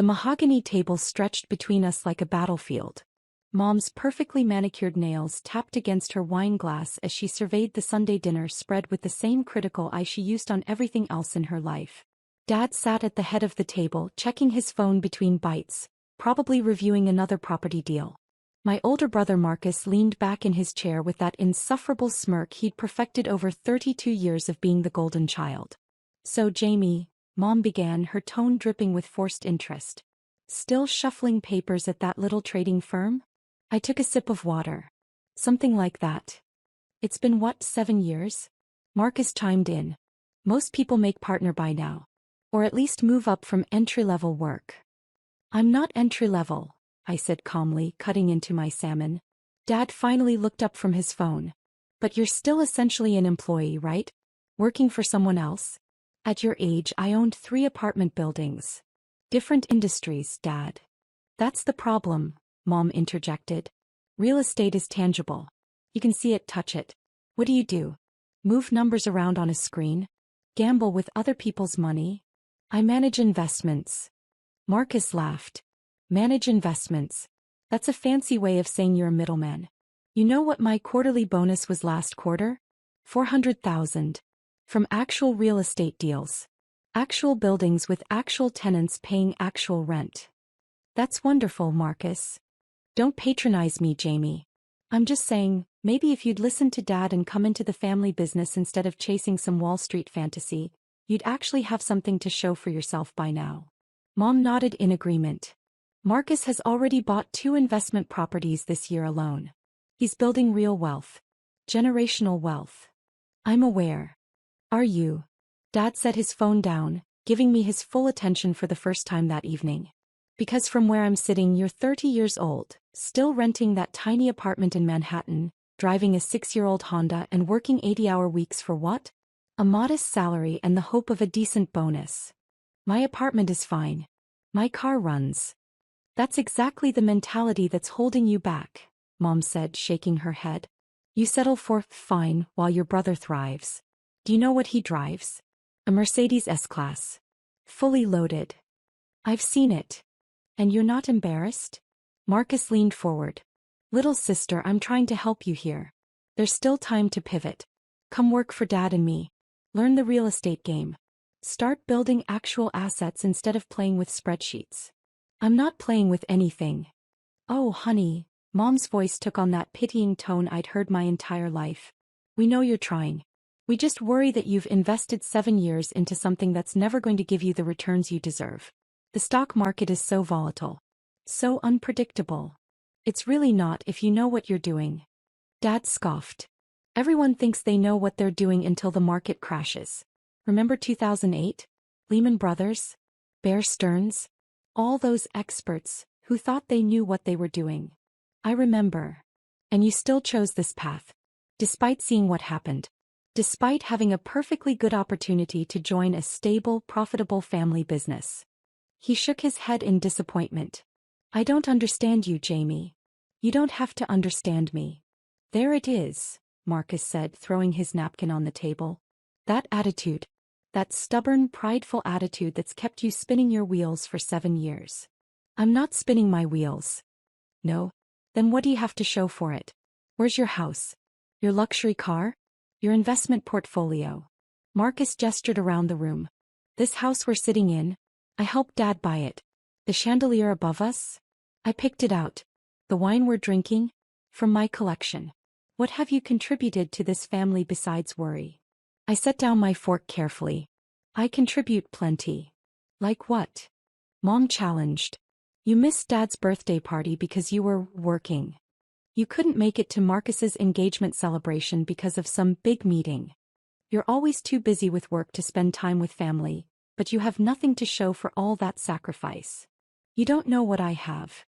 The mahogany table stretched between us like a battlefield. Mom's perfectly manicured nails tapped against her wine glass as she surveyed the Sunday dinner spread with the same critical eye she used on everything else in her life. Dad sat at the head of the table, checking his phone between bites, probably reviewing another property deal. My older brother Marcus leaned back in his chair with that insufferable smirk he'd perfected over 32 years of being the golden child. "So Jamie," Mom began, her tone dripping with forced interest. "Still shuffling papers at that little trading firm?" I took a sip of water. "Something like that." "It's been what, 7 years?" Marcus chimed in. "Most people make partner by now. Or at least move up from entry-level work." "I'm not entry-level," I said calmly, cutting into my salmon. Dad finally looked up from his phone. "But you're still essentially an employee, right? Working for someone else?" "At your age I owned 3 apartment buildings. Different industries, Dad." "That's the problem," Mom interjected. "Real estate is tangible. You can see it, touch it. What do you do? Move numbers around on a screen? Gamble with other people's money?" "I manage investments." Marcus laughed. "Manage investments. That's a fancy way of saying you're a middleman. You know what my quarterly bonus was last quarter? 400,000. From actual real estate deals. Actual buildings with actual tenants paying actual rent." "That's wonderful, Marcus." "Don't patronize me, Jamie. I'm just saying, maybe if you'd listen to Dad and come into the family business instead of chasing some Wall Street fantasy, you'd actually have something to show for yourself by now." Mom nodded in agreement. "Marcus has already bought 2 investment properties this year alone. He's building real wealth. Generational wealth." "I'm aware." "Are you?" Dad set his phone down, giving me his full attention for the first time that evening. "Because from where I'm sitting you're 30 years old, still renting that tiny apartment in Manhattan, driving a 6-year-old Honda and working 80-hour weeks for what? A modest salary and the hope of a decent bonus." "My apartment is fine. My car runs." "That's exactly the mentality that's holding you back," Mom said, shaking her head. "You settle for fine while your brother thrives. Do you know what he drives? A Mercedes S-Class. Fully loaded." "I've seen it." "And you're not embarrassed?" Marcus leaned forward. "Little sister, I'm trying to help you here. There's still time to pivot. Come work for Dad and me. Learn the real estate game. Start building actual assets instead of playing with spreadsheets." "I'm not playing with anything." "Oh, honey," Mom's voice took on that pitying tone I'd heard my entire life. "We know you're trying. We just worry that you've invested 7 years into something that's never going to give you the returns you deserve. The stock market is so volatile. So unpredictable." "It's really not if you know what you're doing." Dad scoffed. "Everyone thinks they know what they're doing until the market crashes. Remember 2008? Lehman Brothers? Bear Stearns? All those experts who thought they knew what they were doing." "I remember." "And you still chose this path. Despite seeing what happened. Despite having a perfectly good opportunity to join a stable, profitable family business." He shook his head in disappointment. "I don't understand you, Jamie." "You don't have to understand me." "There it is," Marcus said, throwing his napkin on the table. "That attitude. That stubborn, prideful attitude that's kept you spinning your wheels for 7 years." "I'm not spinning my wheels." "No? Then what do you have to show for it? Where's your house? Your luxury car? Your investment portfolio?" Marcus gestured around the room. "This house we're sitting in, I helped Dad buy it. The chandelier above us? I picked it out. The wine we're drinking? From my collection. What have you contributed to this family besides worry?" I set down my fork carefully. "I contribute plenty." "Like what?" Mom challenged. "You missed Dad's birthday party because you were working. You couldn't make it to Marcus's engagement celebration because of some big meeting. You're always too busy with work to spend time with family, but you have nothing to show for all that sacrifice." "You don't know what I have."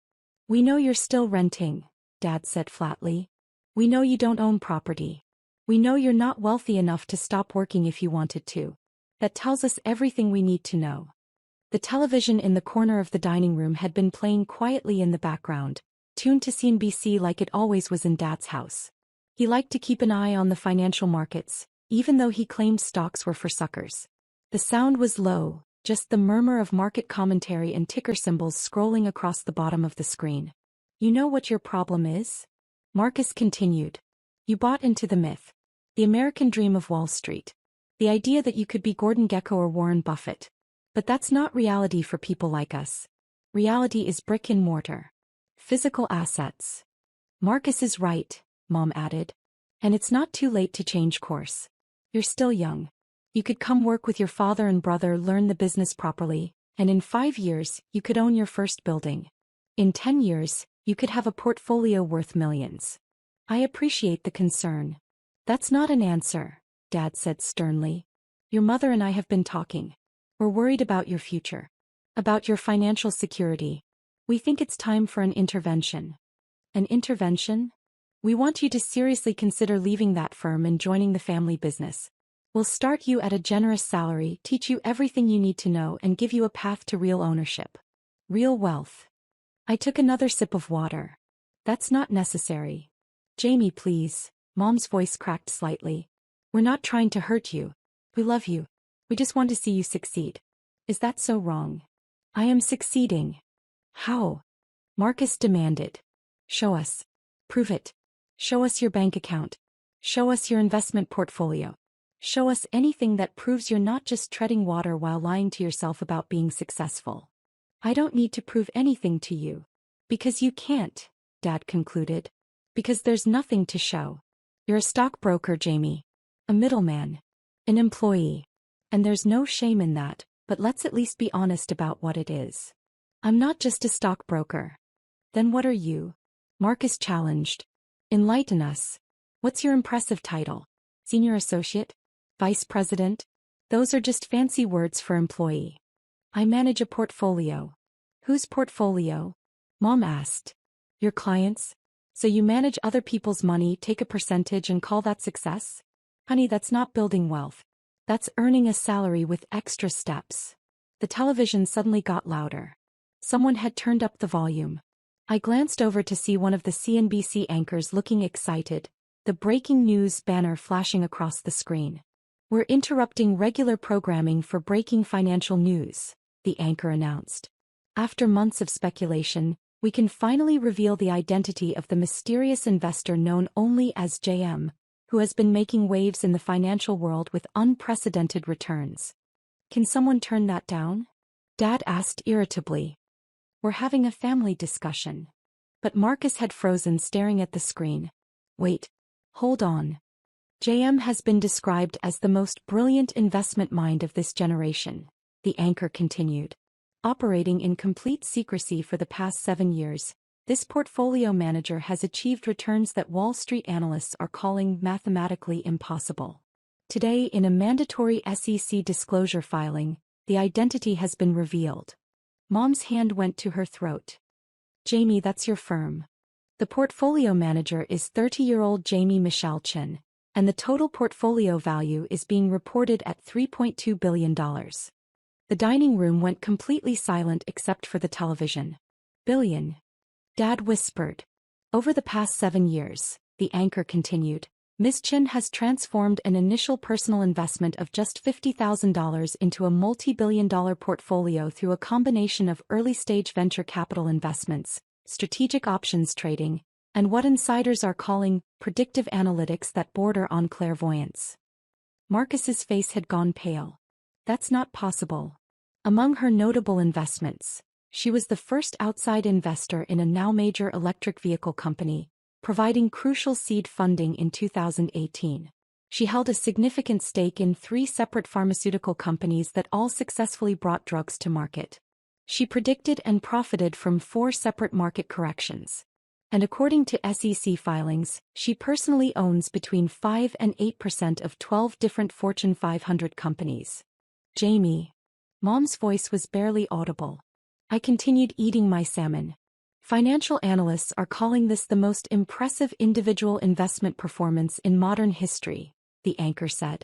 "We know you're still renting," Dad said flatly. "We know you don't own property. We know you're not wealthy enough to stop working if you wanted to. That tells us everything we need to know." The television in the corner of the dining room had been playing quietly in the background, tuned to CNBC like it always was in Dad's house. He liked to keep an eye on the financial markets, even though he claimed stocks were for suckers. The sound was low, just the murmur of market commentary and ticker symbols scrolling across the bottom of the screen. You know what your problem is? Marcus continued. You bought into the myth. The American dream of Wall Street. The idea that you could be Gordon Gekko or Warren Buffett. But that's not reality for people like us. Reality is brick and mortar. Physical assets. Marcus is right, Mom added. And it's not too late to change course. You're still young. You could come work with your father and brother, learn the business properly, and in 5 years, you could own your first building. In 10 years, you could have a portfolio worth millions. I appreciate the concern. That's not an answer, Dad said sternly. Your mother and I have been talking. We're worried about your future. About your financial security. We think it's time for an intervention. An intervention? We want you to seriously consider leaving that firm and joining the family business. We'll start you at a generous salary, teach you everything you need to know, and give you a path to real ownership. Real wealth. I took another sip of water. That's not necessary. Jamie, please. Mom's voice cracked slightly. We're not trying to hurt you. We love you. We just want to see you succeed. Is that so wrong? I am succeeding. How? Marcus demanded. Show us. Prove it. Show us your bank account. Show us your investment portfolio. Show us anything that proves you're not just treading water while lying to yourself about being successful. I don't need to prove anything to you. Because you can't, Dad concluded. Because there's nothing to show. You're a stockbroker, Jamie. A middleman. An employee. And there's no shame in that, but let's at least be honest about what it is. I'm not just a stockbroker. Then what are you? Marcus challenged. Enlighten us. What's your impressive title? Senior associate? Vice president? Those are just fancy words for employee. I manage a portfolio. Whose portfolio? Mom asked. Your clients? So you manage other people's money, take a percentage, and call that success? Honey, that's not building wealth. That's earning a salary with extra steps. The television suddenly got louder. Someone had turned up the volume. I glanced over to see one of the CNBC anchors looking excited, the breaking news banner flashing across the screen. We're interrupting regular programming for breaking financial news, the anchor announced. After months of speculation, we can finally reveal the identity of the mysterious investor known only as JM, who has been making waves in the financial world with unprecedented returns. Can someone turn that down? Dad asked irritably. We're having a family discussion. But Marcus had frozen, staring at the screen. Wait. Hold on. JM has been described as the most brilliant investment mind of this generation, the anchor continued. Operating in complete secrecy for the past 7 years, this portfolio manager has achieved returns that Wall Street analysts are calling mathematically impossible. Today, in a mandatory SEC disclosure filing, the identity has been revealed. Mom's hand went to her throat. Jamie, that's your firm. The portfolio manager is 30-year-old Jamie Michelle Chin, and the total portfolio value is being reported at $3.2 billion. The dining room went completely silent except for the television. Billion. Dad whispered. Over the past 7 years, the anchor continued, Ms. Chin has transformed an initial personal investment of just $50,000 into a multi-billion-dollar portfolio through a combination of early-stage venture capital investments, strategic options trading, and what insiders are calling predictive analytics that border on clairvoyance. Marcus's face had gone pale. That's not possible. Among her notable investments, she was the first outside investor in a now major electric vehicle company, providing crucial seed funding in 2018. She held a significant stake in 3 separate pharmaceutical companies that all successfully brought drugs to market. She predicted and profited from 4 separate market corrections. And according to SEC filings, she personally owns between 5 and 8% of 12 different Fortune 500 companies. Jamie. Mom's voice was barely audible. I continued eating my salmon. Financial analysts are calling this the most impressive individual investment performance in modern history, the anchor said.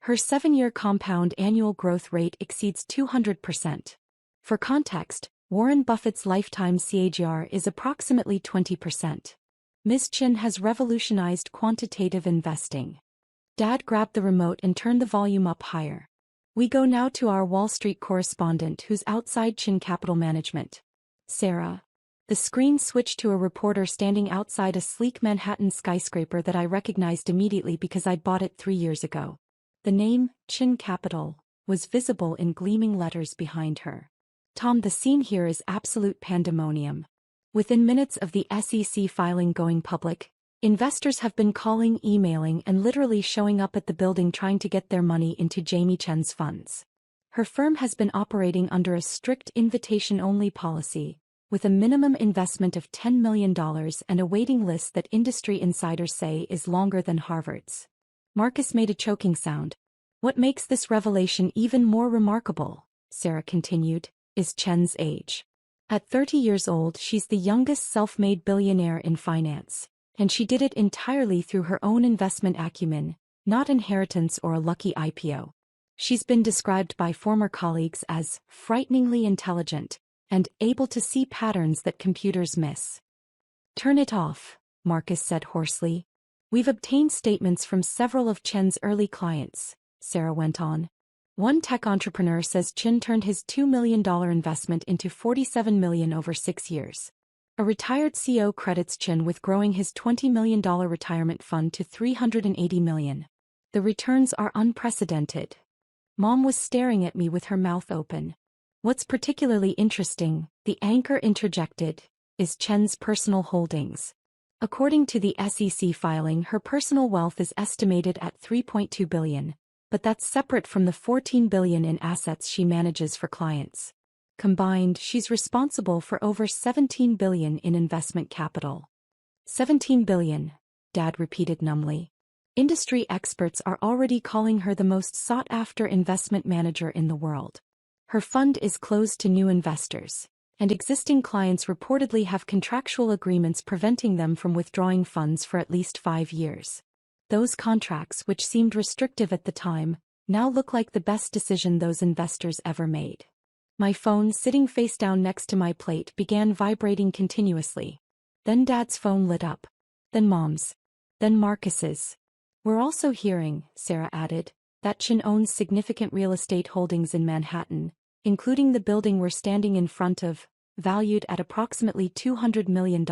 Her 7-year compound annual growth rate exceeds 200%. For context, Warren Buffett's lifetime CAGR is approximately 20%. Ms. Chin has revolutionized quantitative investing. Dad grabbed the remote and turned the volume up higher. We go now to our Wall Street correspondent who's outside Chin Capital Management. Sarah. The screen switched to a reporter standing outside a sleek Manhattan skyscraper that I recognized immediately because I'd bought it 3 years ago. The name, Chin Capital, was visible in gleaming letters behind her. Tom, the scene here is absolute pandemonium. Within minutes of the SEC filing going public, investors have been calling, emailing, and literally showing up at the building trying to get their money into Jamie Chen's funds. Her firm has been operating under a strict invitation-only policy, with a minimum investment of $10 million and a waiting list that industry insiders say is longer than Harvard's. Marcus made a choking sound. What makes this revelation even more remarkable, Sarah continued, is Chen's age. At 30 years old, she's the youngest self-made billionaire in finance, and she did it entirely through her own investment acumen, not inheritance or a lucky IPO. She's been described by former colleagues as frighteningly intelligent and able to see patterns that computers miss. Turn it off, Marcus said hoarsely. We've obtained statements from several of Chen's early clients, Sarah went on. One tech entrepreneur says Chen turned his $2 million investment into $47 million over 6 years. A retired CEO credits Chen with growing his $20 million retirement fund to $380 million. The returns are unprecedented. Mom was staring at me with her mouth open. What's particularly interesting, the anchor interjected, is Chen's personal holdings. According to the SEC filing, her personal wealth is estimated at $3.2 billion, but that's separate from the $14 billion in assets she manages for clients. Combined, she's responsible for over $17 billion in investment capital. $17 billion, Dad repeated numbly. Industry experts are already calling her the most sought-after investment manager in the world. Her fund is closed to new investors, and existing clients reportedly have contractual agreements preventing them from withdrawing funds for at least 5 years. Those contracts, which seemed restrictive at the time, now look like the best decision those investors ever made. My phone, sitting face down next to my plate, began vibrating continuously. Then Dad's phone lit up. Then Mom's. Then Marcus's. We're also hearing, Sarah added, that Chen owns significant real estate holdings in Manhattan, including the building we're standing in front of, valued at approximately $200 million,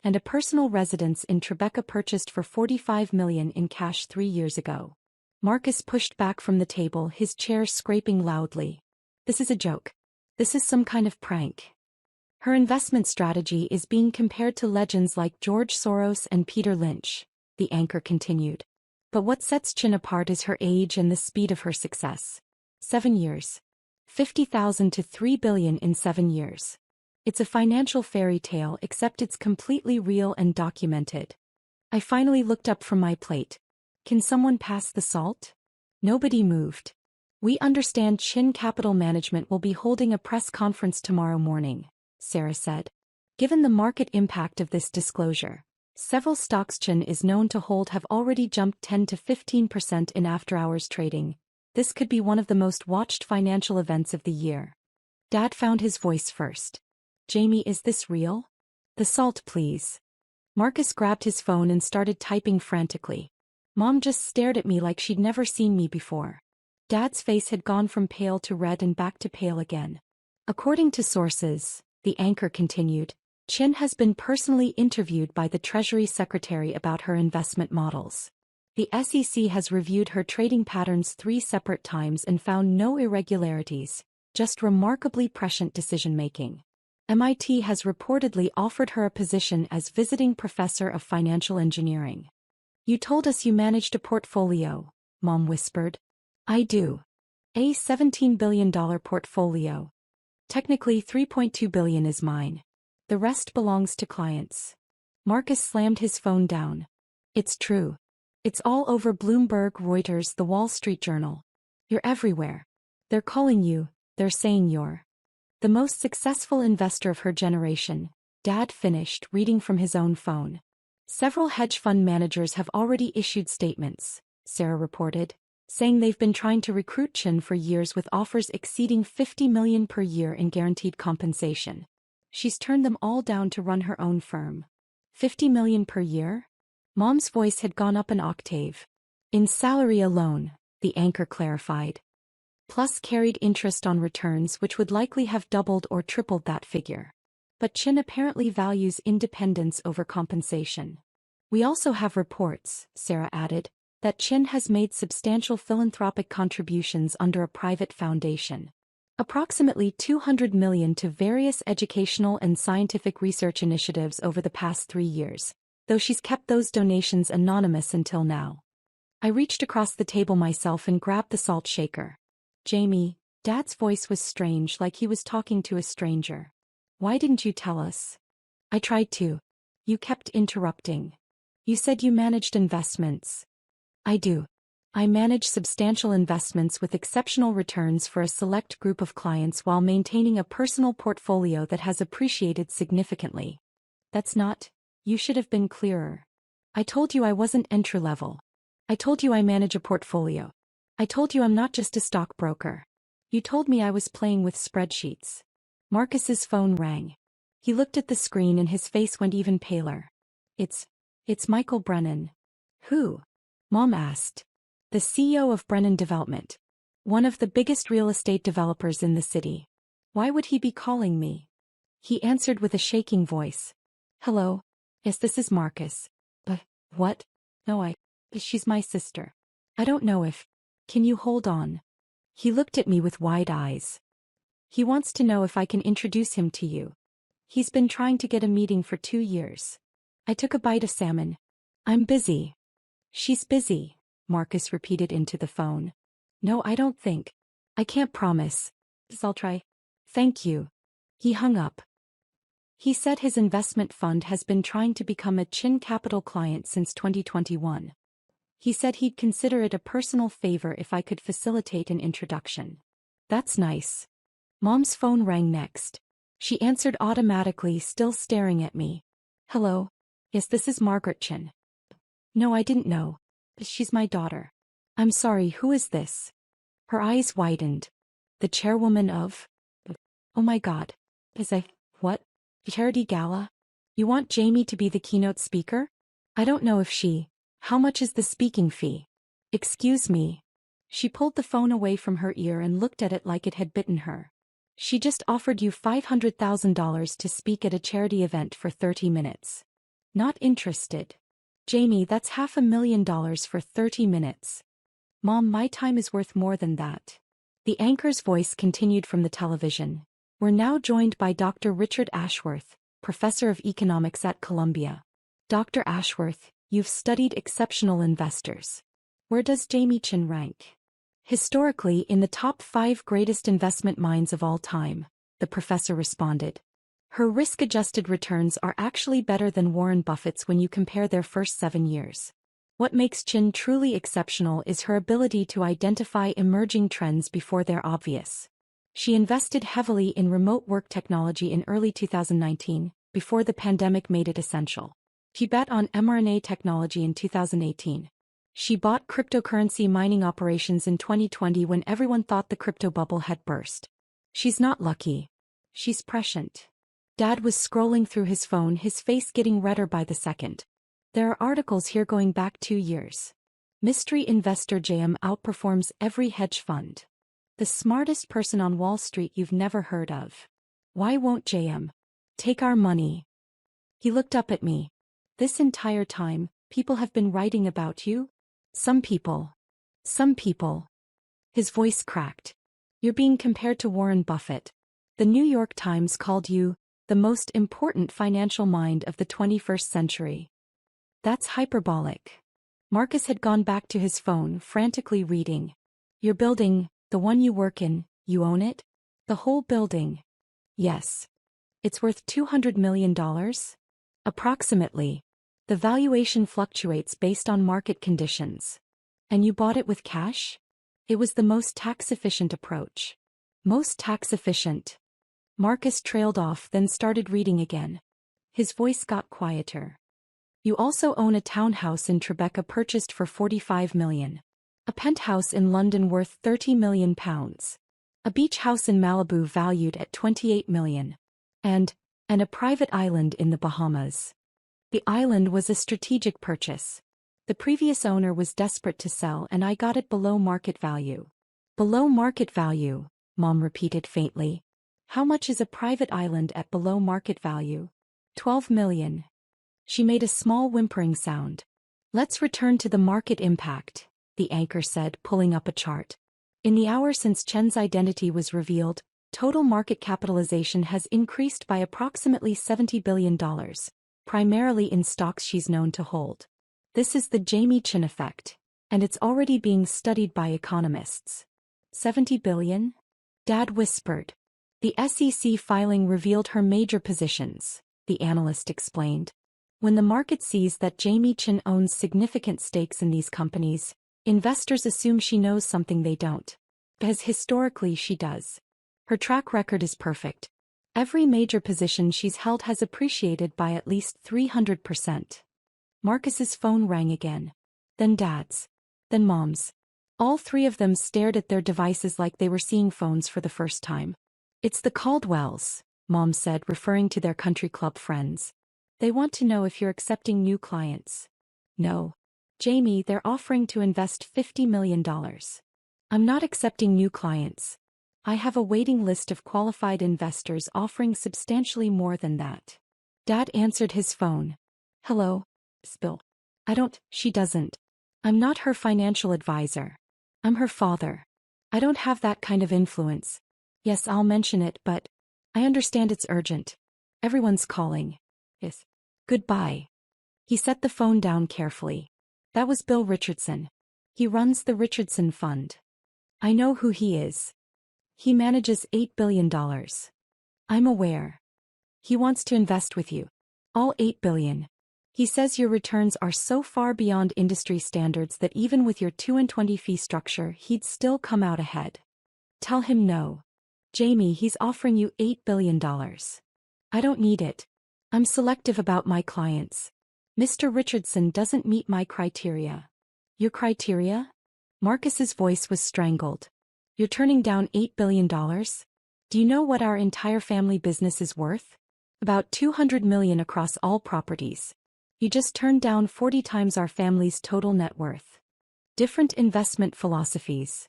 and a personal residence in Tribeca purchased for $45 million in cash 3 years ago. Marcus pushed back from the table, his chair scraping loudly. This is a joke. This is some kind of prank. Her investment strategy is being compared to legends like George Soros and Peter Lynch, the anchor continued. But what sets Chen apart is her age and the speed of her success. 7 years. 50,000 to $3 billion in 7 years. It's a financial fairy tale, except it's completely real and documented. I finally looked up from my plate. Can someone pass the salt? Nobody moved. We understand Chin Capital Management will be holding a press conference tomorrow morning, Sarah said. Given the market impact of this disclosure, several stocks Chin is known to hold have already jumped 10 to 15% in after-hours trading. This could be one of the most watched financial events of the year. Dad found his voice first. Jamie, is this real? The salt, please. Marcus grabbed his phone and started typing frantically. Mom just stared at me like she'd never seen me before. Dad's face had gone from pale to red and back to pale again. According to sources, the anchor continued, Chin has been personally interviewed by the Treasury Secretary about her investment models. The SEC has reviewed her trading patterns 3 separate times and found no irregularities, just remarkably prescient decision-making. MIT has reportedly offered her a position as visiting professor of financial engineering. You told us you managed a portfolio, Mom whispered. I do. A $17 billion portfolio. Technically $3.2 billion is mine. The rest belongs to clients. Marcus slammed his phone down. It's true. It's all over Bloomberg, Reuters, the Wall Street Journal. You're everywhere. They're calling you, they're saying you're the most successful investor of her generation, Dad finished, reading from his own phone. Several hedge fund managers have already issued statements, Sarah reported, saying they've been trying to recruit Chin for years with offers exceeding $50 million per year in guaranteed compensation. She's turned them all down to run her own firm. $50 million per year? Mom's voice had gone up an octave. In salary alone, the anchor clarified. plus carried interest on returns which would likely have doubled or tripled that figure. But Chin apparently values independence over compensation. We also have reports, Sarah added, that Chin has made substantial philanthropic contributions under a private foundation. Approximately $200 million to various educational and scientific research initiatives over the past 3 years, though she's kept those donations anonymous until now. I reached across the table myself and grabbed the salt shaker. Jamie, Dad's voice was strange, like he was talking to a stranger. Why didn't you tell us? I tried to. You kept interrupting. You said you managed investments. I do. I manage substantial investments with exceptional returns for a select group of clients while maintaining a personal portfolio that has appreciated significantly. That's not. You should have been clearer. I told you I wasn't entry-level. I told you I manage a portfolio. I told you I'm not just a stockbroker. You told me I was playing with spreadsheets. Marcus's phone rang. He looked at the screen and his face went even paler. It's Michael Brennan. Who? Mom asked. The CEO of Brennan Development. One of the biggest real estate developers in the city. Why would he be calling me? He answered with a shaking voice. Hello. Yes, this is Marcus. But, what? No, she's my sister. I don't know if. Can you hold on? He looked at me with wide eyes. He wants to know if I can introduce him to you. He's been trying to get a meeting for 2 years. I took a bite of salmon. I'm busy. She's busy, Marcus repeated into the phone. No, I don't think. I can't promise. I'll try. Thank you. He hung up. He said his investment fund has been trying to become a Chin Capital client since 2021. He said he'd consider it a personal favor if I could facilitate an introduction. That's nice. Mom's phone rang next. She answered automatically, still staring at me. Hello. Yes, this is Margaret Chin. No, I didn't know. She's my daughter. I'm sorry, who is this? Her eyes widened. The chairwoman of? Oh my God. What? Charity gala? You want Jamie to be the keynote speaker? I don't know if she. How much is the speaking fee? Excuse me. She pulled the phone away from her ear and looked at it like it had bitten her. She just offered you $500,000 to speak at a charity event for 30 minutes. Not interested. Jamie, that's $500,000 for 30 minutes. Mom, my time is worth more than that. The anchor's voice continued from the television. We're now joined by Dr. Richard Ashworth, professor of economics at Columbia. Dr. Ashworth, you've studied exceptional investors. Where does Jamie Chin rank? Historically, in the top 5 greatest investment minds of all time, the professor responded. Her risk-adjusted returns are actually better than Warren Buffett's when you compare their first 7 years. What makes Chin truly exceptional is her ability to identify emerging trends before they're obvious. She invested heavily in remote work technology in early 2019, before the pandemic made it essential. She bet on mRNA technology in 2018. She bought cryptocurrency mining operations in 2020 when everyone thought the crypto bubble had burst. She's not lucky. She's prescient. Dad was scrolling through his phone, his face getting redder by the second. There are articles here going back 2 years. Mystery investor JM outperforms every hedge fund. The smartest person on Wall Street you've never heard of. Why won't JM take our money? He looked up at me. This entire time, people have been writing about you? Some people. His voice cracked. You're being compared to Warren Buffett. The New York Times called you the most important financial mind of the 21st century. That's hyperbolic. Marcus had gone back to his phone, frantically reading. Your building, the one you work in, you own it? The whole building? Yes. It's worth $200 million? Approximately. The valuation fluctuates based on market conditions. And you bought it with cash? It was the most tax-efficient approach. Most tax-efficient. Marcus trailed off, then started reading again. His voice got quieter. You also own a townhouse in Tribeca purchased for $45 million. A penthouse in London worth £30 million. A beach house in Malibu valued at $28 million. And a private island in the Bahamas. The island was a strategic purchase. The previous owner was desperate to sell and I got it below market value. Below market value, Mom repeated faintly. How much is a private island at below market value? 12 million. She made a small whimpering sound. Let's return to the market impact, the anchor said, pulling up a chart. In the hour since Chen's identity was revealed, total market capitalization has increased by approximately $70 billion, primarily in stocks she's known to hold. This is the Jamie Chen effect, and it's already being studied by economists. 70 billion? Dad whispered. The SEC filing revealed her major positions, the analyst explained. When the market sees that Jamie Chen owns significant stakes in these companies, investors assume she knows something they don't. Because historically she does. Her track record is perfect. Every major position she's held has appreciated by at least 300%. Marcus's phone rang again. Then Dad's. Then Mom's. All three of them stared at their devices like they were seeing phones for the first time. It's the Caldwells, Mom said, referring to their country club friends. They want to know if you're accepting new clients. No. Jamie, they're offering to invest $50 million. I'm not accepting new clients. I have a waiting list of qualified investors offering substantially more than that. Dad answered his phone. Hello, Bill. She doesn't. I'm not her financial advisor. I'm her father. I don't have that kind of influence. Yes, I'll mention it, but I understand it's urgent. Everyone's calling. Yes. Goodbye. He set the phone down carefully. That was Bill Richardson. He runs the Richardson Fund. I know who he is. He manages $8 billion. I'm aware. He wants to invest with you. All $8 billion. He says your returns are so far beyond industry standards that even with your 2-and-20 fee structure he'd still come out ahead. Tell him no. Jamie, he's offering you $8 billion. I don't need it. I'm selective about my clients. Mr. Richardson doesn't meet my criteria. Your criteria? Marcus's voice was strangled. You're turning down $8 billion? Do you know what our entire family business is worth? About $200 million across all properties. You just turned down 40 times our family's total net worth. Different investment philosophies.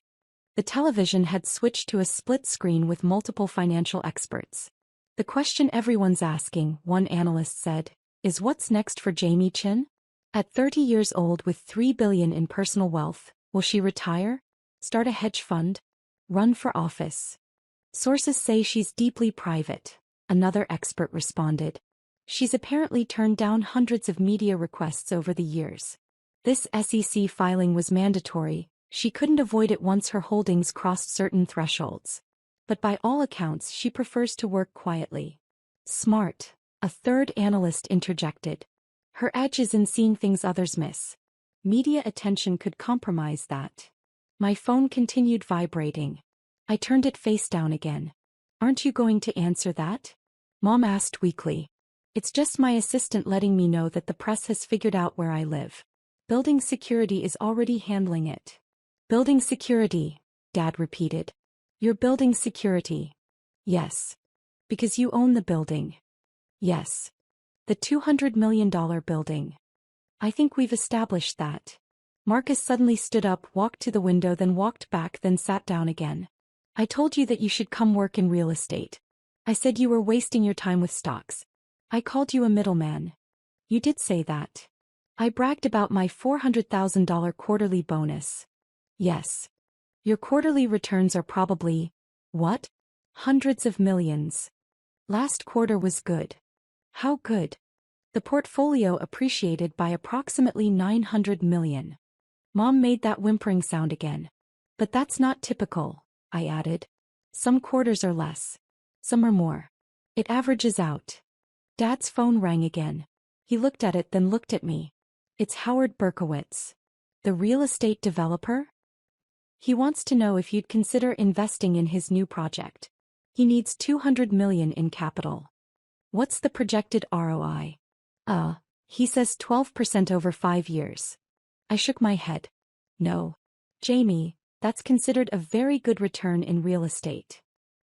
The television had switched to a split screen with multiple financial experts. The question everyone's asking, one analyst said, is what's next for Jamie Chen? At 30 years old with $3 billion in personal wealth, will she retire? Start a hedge fund? Run for office? Sources say she's deeply private, another expert responded. She's apparently turned down hundreds of media requests over the years. This SEC filing was mandatory, she couldn't avoid it once her holdings crossed certain thresholds. But by all accounts she prefers to work quietly. Smart, a third analyst interjected. Her edge is in seeing things others miss. Media attention could compromise that. My phone continued vibrating. I turned it face down again. Aren't you going to answer that? Mom asked weakly. It's just my assistant letting me know that the press has figured out where I live. Building security is already handling it. Building security, Dad repeated. You're building security. Yes. Because you own the building. Yes. The $200 million building. I think we've established that. Marcus suddenly stood up, walked to the window, then walked back, then sat down again. I told you that you should come work in real estate. I said you were wasting your time with stocks. I called you a middleman. You did say that. I bragged about my $400,000 quarterly bonus. Yes. Your quarterly returns are probably, what? Hundreds of millions. Last quarter was good. How good? The portfolio appreciated by approximately $900 million. Mom made that whimpering sound again. But that's not typical, I added. Some quarters are less. Some are more. It averages out. Dad's phone rang again. He looked at it, then looked at me. It's Howard Berkowitz. The real estate developer? He wants to know if you'd consider investing in his new project. He needs $200 million in capital. What's the projected ROI? He says 12% over 5 years. I shook my head. No. Jamie, that's considered a very good return in real estate.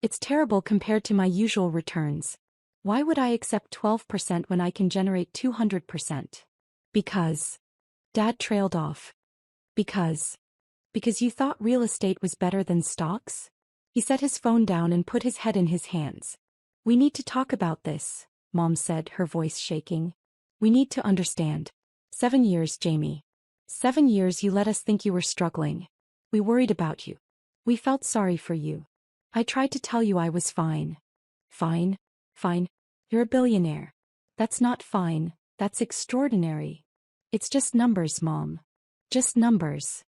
It's terrible compared to my usual returns. Why would I accept 12% when I can generate 200%? Because. Dad trailed off. Because Because you thought real estate was better than stocks? He set his phone down and put his head in his hands. We need to talk about this, Mom said, her voice shaking. We need to understand. 7 years, Jamie. 7 years you let us think you were struggling. We worried about you. We felt sorry for you. I tried to tell you I was fine. Fine? Fine? You're a billionaire. That's not fine, that's extraordinary. It's just numbers, Mom. Just numbers.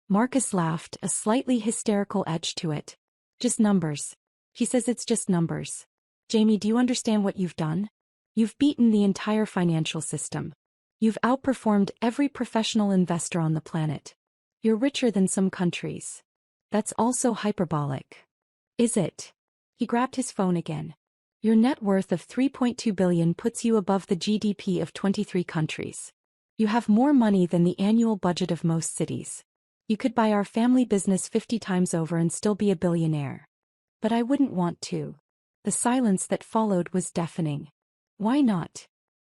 Marcus laughed, a slightly hysterical edge to it. Just numbers. He says it's just numbers. Jamie, do you understand what you've done? You've beaten the entire financial system. You've outperformed every professional investor on the planet. You're richer than some countries. That's also hyperbolic. Is it? He grabbed his phone again. Your net worth of $3.2 billion puts you above the GDP of 23 countries. You have more money than the annual budget of most cities. You could buy our family business 50 times over and still be a billionaire. But I wouldn't want to. The silence that followed was deafening. Why not?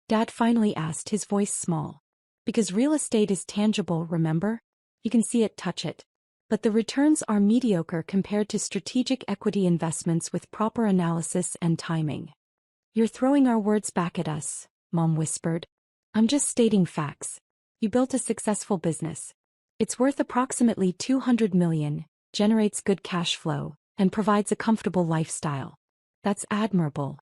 Dad finally asked, his voice small. Because real estate is tangible, remember? You can see it, touch it. But the returns are mediocre compared to strategic equity investments with proper analysis and timing. You're throwing our words back at us, Mom whispered. I'm just stating facts. You built a successful business. It's worth approximately $200 million, generates good cash flow, and provides a comfortable lifestyle. That's admirable.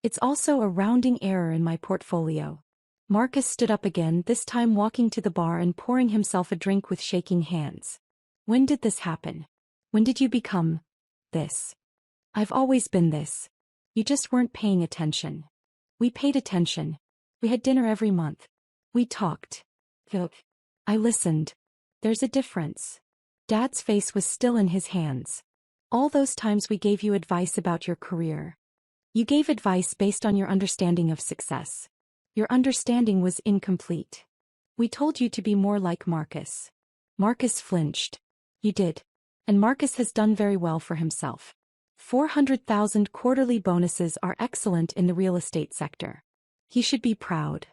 It's also a rounding error in my portfolio. Marcus stood up again, this time walking to the bar and pouring himself a drink with shaking hands. When did this happen? When did you become this? I've always been this. You just weren't paying attention. We paid attention. We had dinner every month. We talked. I listened. There's a difference. Dad's face was still in his hands. All those times we gave you advice about your career. You gave advice based on your understanding of success. Your understanding was incomplete. We told you to be more like Marcus. Marcus flinched. You did. And Marcus has done very well for himself. 400,000 quarterly bonuses are excellent in the real estate sector. He should be proud.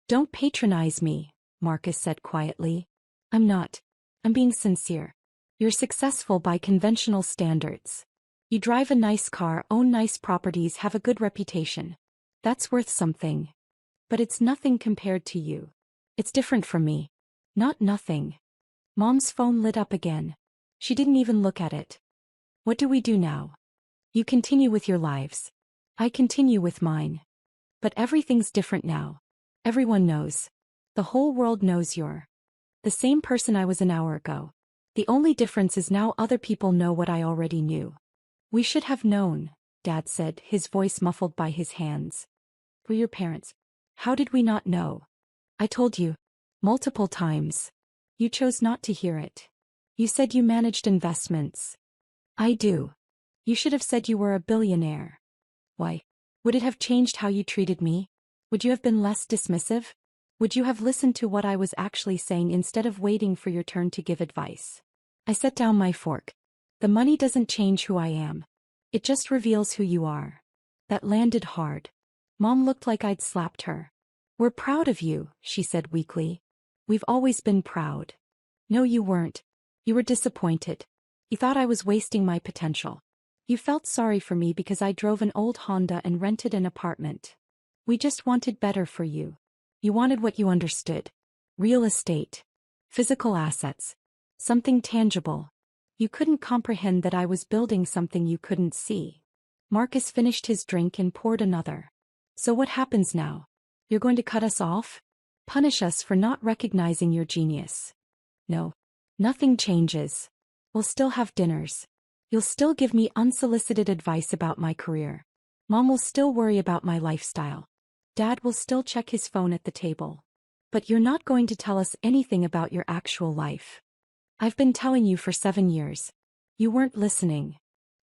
Don't patronize me, Marcus said quietly. I'm not. I'm being sincere. You're successful by conventional standards. You drive a nice car, own nice properties, have a good reputation. That's worth something. But it's nothing compared to you. It's different from me. Not nothing. Mom's phone lit up again. She didn't even look at it. What do we do now? You continue with your lives. I continue with mine. But everything's different now. Everyone knows. The whole world knows you're the same person I was an hour ago. The only difference is now other people know what I already knew. We should have known, Dad said, his voice muffled by his hands. We're your parents. How did we not know? I told you. Multiple times. You chose not to hear it. You said you managed investments. I do. You should have said you were a billionaire. Why? Would it have changed how you treated me? Would you have been less dismissive? Would you have listened to what I was actually saying instead of waiting for your turn to give advice? I set down my fork. The money doesn't change who I am. It just reveals who you are. That landed hard. Mom looked like I'd slapped her. We're proud of you, she said weakly. We've always been proud. No, you weren't. You were disappointed. You thought I was wasting my potential. You felt sorry for me because I drove an old Honda and rented an apartment. We just wanted better for you. You wanted what you understood. Real estate. Physical assets. Something tangible. You couldn't comprehend that I was building something you couldn't see. Marcus finished his drink and poured another. So what happens now? You're going to cut us off? Punish us for not recognizing your genius? No. Nothing changes. We'll still have dinners. You'll still give me unsolicited advice about my career. Mom will still worry about my lifestyle. Dad will still check his phone at the table. But you're not going to tell us anything about your actual life. I've been telling you for 7 years. You weren't listening.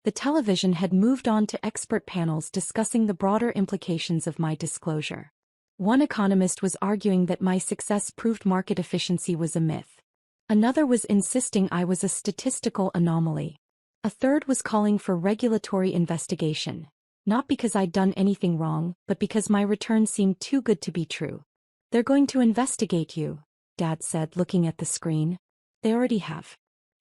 The television had moved on to expert panels discussing the broader implications of my disclosure. One economist was arguing that my success proved market efficiency was a myth. Another was insisting I was a statistical anomaly. A third was calling for regulatory investigation, not because I'd done anything wrong, but because my return seemed too good to be true. They're going to investigate you, Dad said, looking at the screen. They already have.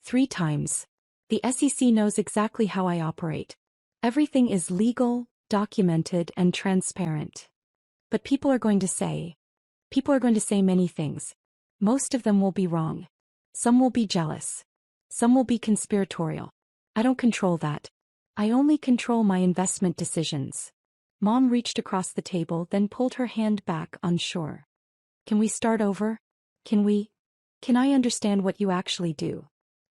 3 times. The SEC knows exactly how I operate. Everything is legal, documented, and transparent. But people are going to say many things. Most of them will be wrong. Some will be jealous. Some will be conspiratorial. I don't control that. I only control my investment decisions. Mom reached across the table, then pulled her hand back, unsure. Can we start over? Can I understand what you actually do?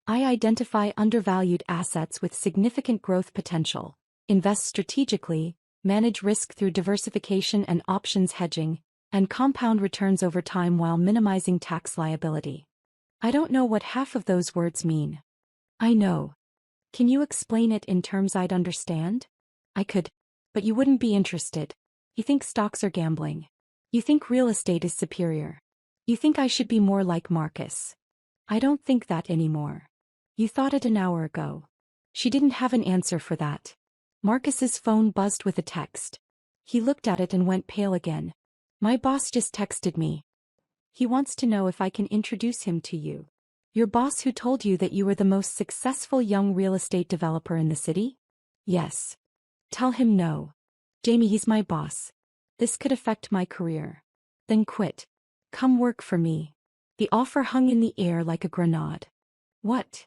I identify undervalued assets with significant growth potential, invest strategically, manage risk through diversification and options hedging, and compound returns over time while minimizing tax liability. I don't know what half of those words mean. I know. Can you explain it in terms I'd understand? I could. But you wouldn't be interested. You think stocks are gambling. You think real estate is superior. You think I should be more like Marcus. I don't think that anymore. You thought it an hour ago. She didn't have an answer for that. Marcus's phone buzzed with a text. He looked at it and went pale again. My boss just texted me. He wants to know if I can introduce him to you. Your boss who told you that you were the most successful young real estate developer in the city? Yes. Tell him no. Jamie, he's my boss. This could affect my career. Then quit. Come work for me. The offer hung in the air like a grenade. What?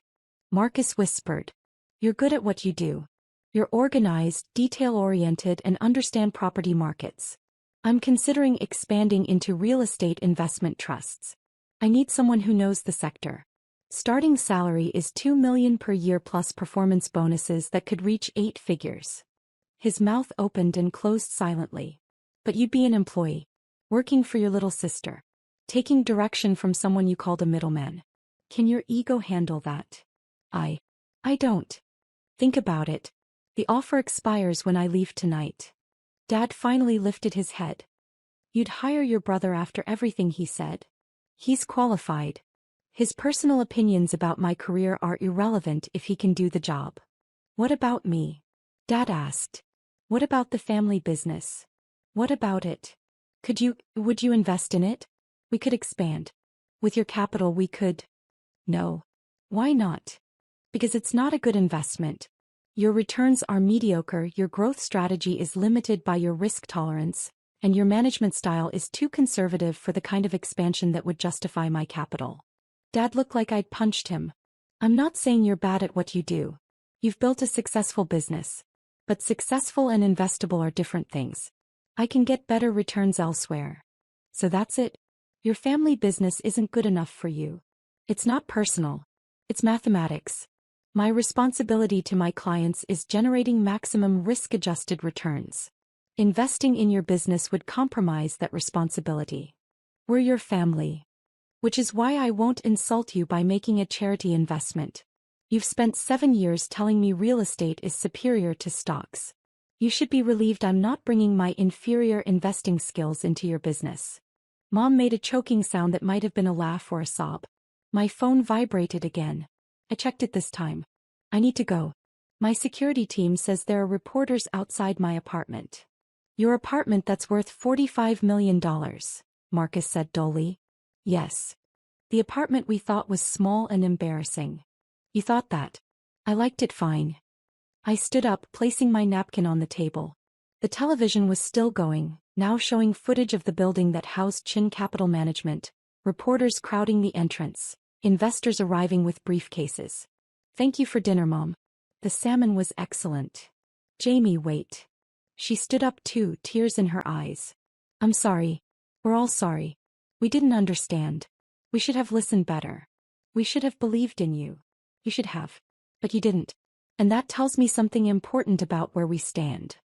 Marcus whispered. You're good at what you do. You're organized, detail-oriented, and understand property markets. I'm considering expanding into real estate investment trusts. I need someone who knows the sector. Starting salary is $2 million per year plus performance bonuses that could reach 8 figures. His mouth opened and closed silently. But you'd be an employee. Working for your little sister. Taking direction from someone you called a middleman. Can your ego handle that? I don't. Think about it. The offer expires when I leave tonight. Dad finally lifted his head. You'd hire your brother after everything he said? He's qualified. His personal opinions about my career are irrelevant if he can do the job. What about me? Dad asked. What about the family business? What about it? Would you invest in it? We could expand. With your capital we could. No. Why not? Because it's not a good investment. Your returns are mediocre, your growth strategy is limited by your risk tolerance, and your management style is too conservative for the kind of expansion that would justify my capital. Dad looked like I'd punched him. I'm not saying you're bad at what you do. You've built a successful business. But successful and investable are different things. I can get better returns elsewhere. So that's it. Your family business isn't good enough for you. It's not personal. It's mathematics. My responsibility to my clients is generating maximum risk-adjusted returns. Investing in your business would compromise that responsibility. We're your family. Which is why I won't insult you by making a charity investment. You've spent 7 years telling me real estate is superior to stocks. You should be relieved I'm not bringing my inferior investing skills into your business. Mom made a choking sound that might have been a laugh or a sob. My phone vibrated again. I checked it this time. I need to go. My security team says there are reporters outside my apartment. Your apartment that's worth $45 million, Marcus said dully. Yes. The apartment we thought was small and embarrassing. You thought that. I liked it fine. I stood up, placing my napkin on the table. The television was still going, now showing footage of the building that housed Chin Capital Management, reporters crowding the entrance, investors arriving with briefcases. Thank you for dinner, Mom. The salmon was excellent. Jamie, wait. She stood up too, tears in her eyes. I'm sorry. We're all sorry. We didn't understand. We should have listened better. We should have believed in you. You should have. But you didn't. And that tells me something important about where we stand.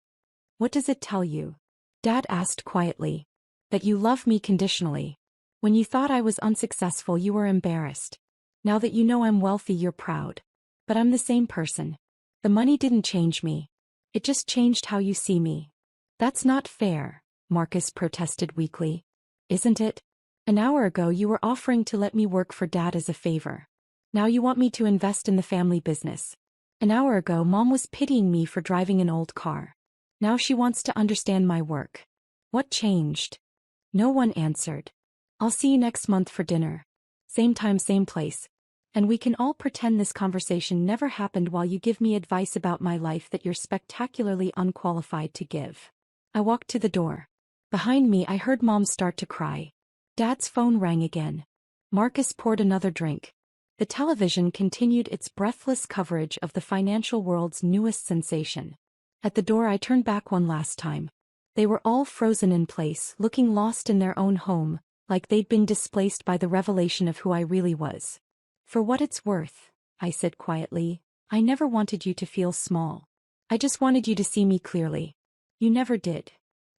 What does it tell you? Dad asked quietly. That you love me conditionally. When you thought I was unsuccessful, you were embarrassed. Now that you know I'm wealthy, you're proud. But I'm the same person. The money didn't change me. It just changed how you see me. That's not fair, Marcus protested weakly. Isn't it? An hour ago you were offering to let me work for Dad as a favor. Now you want me to invest in the family business. An hour ago Mom was pitying me for driving an old car. Now she wants to understand my work. What changed? No one answered. I'll see you next month for dinner. Same time, same place. And we can all pretend this conversation never happened while you give me advice about my life that you're spectacularly unqualified to give. I walked to the door. Behind me I heard Mom start to cry. Dad's phone rang again. Marcus poured another drink. The television continued its breathless coverage of the financial world's newest sensation. At the door I turned back one last time. They were all frozen in place, looking lost in their own home, like they'd been displaced by the revelation of who I really was. For what it's worth, I said quietly, I never wanted you to feel small. I just wanted you to see me clearly. You never did.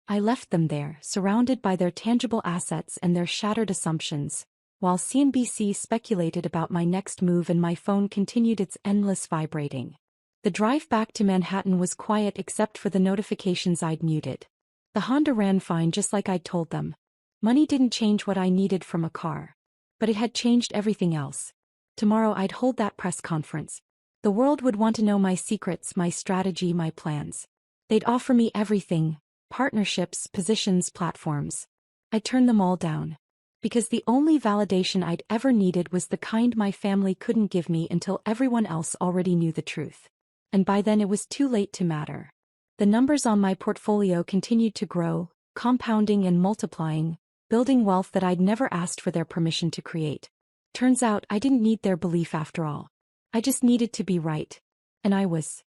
I left them there, surrounded by their tangible assets and their shattered assumptions, while CNBC speculated about my next move and my phone continued its endless vibrating. The drive back to Manhattan was quiet except for the notifications I'd muted. The Honda ran fine just like I'd told them. Money didn't change what I needed from a car. But it had changed everything else. Tomorrow I'd hold that press conference. The world would want to know my secrets, my strategy, my plans. They'd offer me everything, partnerships, positions, platforms. I'd turn them all down. Because the only validation I'd ever needed was the kind my family couldn't give me until everyone else already knew the truth. And by then it was too late to matter. The numbers on my portfolio continued to grow, compounding and multiplying, building wealth that I'd never asked for their permission to create. Turns out I didn't need their belief after all. I just needed to be right. And I was.